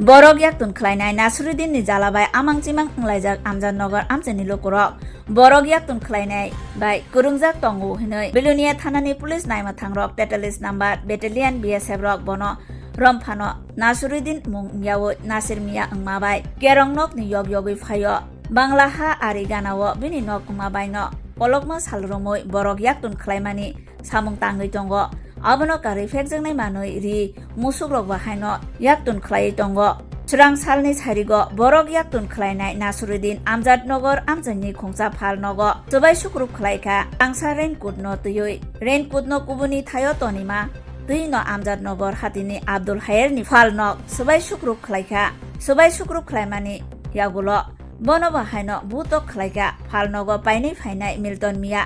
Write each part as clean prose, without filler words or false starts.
Borok yaktun khlainai Nasruddin ni jalabai amang chimang nglaijak Amjadnagar amchani lokorok borok yaktun khlainai bai kurungjak tongo hinoi Belonia thanani police naima thangrok 43 number battalion BSF rok bono romphano Nasruddin mung yawo Nasir Mia ngmabai kerongnok ni yogui phayo Bangla ha ari ganao bini nok ngmabai no polokma salromoi borok yaktun khlaimani samung tangui tongo Abono kari fekjangnai manui ri musukrok bahaino yaktun khlai tongo churang salni sarigo borok yaktun khlainai Nasruddin Amjadnagar amchani khongcha phalnogo chubai sukrup khlaika angsa raincoat no tuyoi raincoat no kubuni thayo tonima tuino Amjadnagar hatini Abdul Hayer ni phalno chubai sukrup khlaimani yagulo bono bahaino butok khlaika phalnogo painai phainai Milton Mia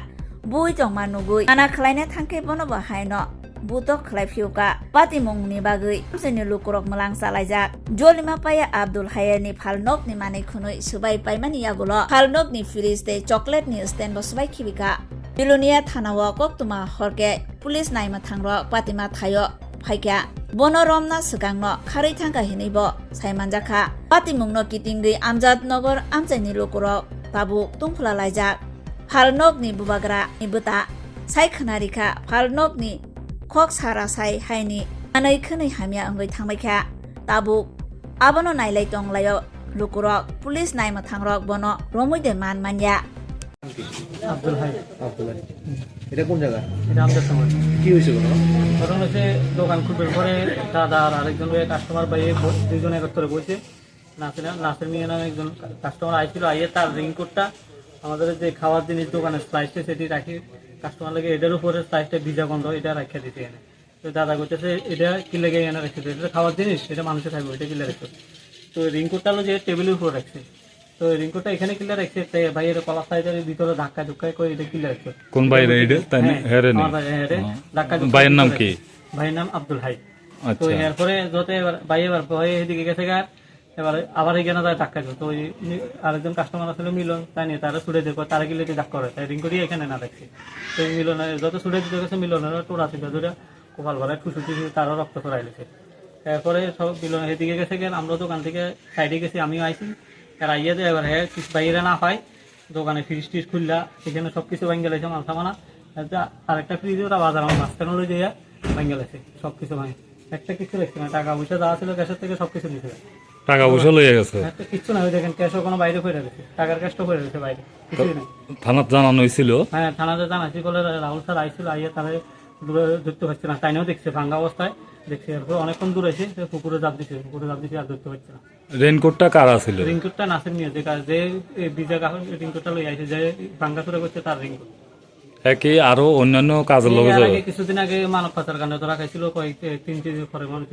bui tongma nugui ana khlaina thangke bono bahaino butok khlaifiuka patimung ni bagui amchani lukurok malang salaijak jolima paya Abdul Hayer ni phalnok ni manai khunui subai paimani yagulo phalnok ni fridge te chocolate ni stand bo subai khibika Belonia thanawo koktuma horke police naima thangro patima thayo phaikya bono romna sugangno kharai thangka hinaibo saimanjaka patimungno kitingri Amjadnagar amchani lukurok tabu tungphla laijak phalnok ni bubagra ni buta sai khnarika phalnok ni Kok sarasai haini anai khonai hamia angoi thangbaikha tabuk abono nailai tonglayo lukurok police naima thangrok bono romoide man manya Abdul Hai এটা কোন জায়গা? এটা আমাদের সময় কি হয়েছে কোনো? কারণ হচ্ছে দোকান খুলবার পরে দাদা আর আরেকজন কাস্টমার বাইরে দুজন একত্রে বসে নাসির মিয়া নামে একজন কাস্টমার আইছিল আইয়ে তার রিংকোটটা আমাদের যে খাওয়ার জিনিস দোকানের স্লাইসটা সেটি রাখি কাস্টমার লাগে এটার উপরে স্লাইসটা ভিজা গন্ধ এটা রাখিয়ে দিতে এনে তো দাদা বলতেছে এটা কি লেগে এনে রাখছে এটা খাওয়ার জিনিস এটা মানুষের থাকবে এটা কিলে রাখছে তো রিংকোটটা হলো যে টেবিলের উপর রাখছে তো রিংকোটটা এখানে কিলে রাখছে বাইরের কলা সাইডের ভিতরে ধাক্কা ধুক্কা করে এটা কিলে রাখছে কোন বাইরে এটা তাই না হেরে না ধাক্কা ভাইয়ের নাম কি? ভাইয়ের নাম আব্দুল হাই তো আচ্ছা এরপরে যত ভাই এবার ভয়ে এদিকে গেছে গা এবারে আবার এখানে যায় ধাক্কা দিল তো ওই আরেকজন কাস্টমার আসলে মিলন তাই নিয়ে তারা ছুটে দেখো তারা গেলে ধাক্কা করে তাই রিংকোটই এখানে না রাখছে তো মিলনের যত ছুটে দিতে গেছে মিলনের টোড়া ছিল ধরে কোপাল ভরায় ঠুসু টুসু তারও রক্ত করাই লেছে এরপরে সব মিলন এদিকে গেছে গেল আমরা দোকান থেকে সাইডে গেছি আমিও আইসি আর আইয়া দিয়ে এবার হ্যাঁ কিছু বাইরে না পাই দোকানে ফ্রিজ টিজ খুললা এখানে সবকিছু ভাঙ্গে লেছে মাল সামানা আরেকটা ফ্রিজে ওরা বাজার আমার মাঝখানে লই দিয়ে ভাঙ্গে লেছে সবকিছু ভাঙে একটা কিছু রেখছে না টাকা পয়সা দেওয়া ছিল ক্যাশের থেকে সবকিছু নিতে টাকা পয়সা লইয়া গেছে একটা কিচ্ছু না দেখেন ক্যাশও কোনো বাইরে করে গেছে টাকার ক্যাশটা করে গেছে বাইরে কিছুই নেই থানাত জানানো হয়েছিল? হ্যাঁ থানাতে জানাচ্ছি বলে রাহুল স্যার আইছিল আইয়া তারা দূরে ধরতে পারছে না তাইনেও দেখছে ভাঙ্গা অবস্থায় দেখছে এরপর অনেকক্ষণ দূরে এসে পুকুরে জাপ দিচ্ছে আর ধরতে পারছে না রেনকোটটা কারা ছিল? রিংকোটটা নাসির মিয়া যে বিজা কাহর রিংকোটটা লই আইছে যে ভাঙ্গা চুরা করছে তার রিংকোট একই আরো অন্যান্য কাজের লোক কিছুদিন আগে মানব পাচার কাণ্ড তো রাখাইছিল কয়েক 3 পরে মানুষ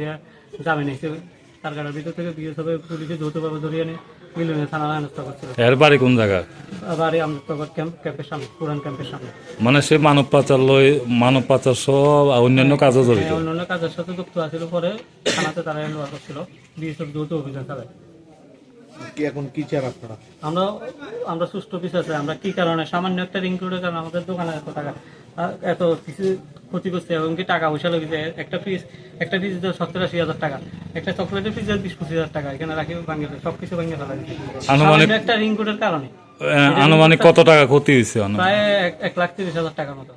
জামিন হয়েছে তার গাড়ির ভিতর থেকে বিএসএফ পুলিশে যৌথভাবে ধরিয়ে এনে মিলনের থানা হেনস্থা করছিল। এর বাড়ি কোন জায়গা? বাড়ি আমজদনগর ক্যাম্পের সামনে পুরান ক্যাম্পের সামনে। মানে সে মানব পাচার সহ অন্যান্য কাজে জড়িত? অন্যান্য কাজের সাথে যুক্ত আছিল পরে থানাতে তারা নেওয়া করছিল বিএসএফ যৌথ অভিযান চালায়। এখন কি চান আপনারা? আমরা সুষ্ঠু বিচার চাই। আমরা কি কারণে সামান্য একটা রিংকোটের কারণে আমাদের দোকানে এত টাকা এত কিছু ক্ষতি করছে এবং কি টাকা পয়সা লেগেছে একটা ফ্রিজ 70-80 হাজার টাকা একটা চকলেটের ফ্রিজ 20-25 হাজার টাকা এখানে রাখি ভাঙে সবকিছু ভাঙে ফেলা আনুমানিক একটা রিংকোটের কারণে আনুমানিক কত টাকা ক্ষতি হয়েছে? প্রায় 1,30,000 টাকার মতো।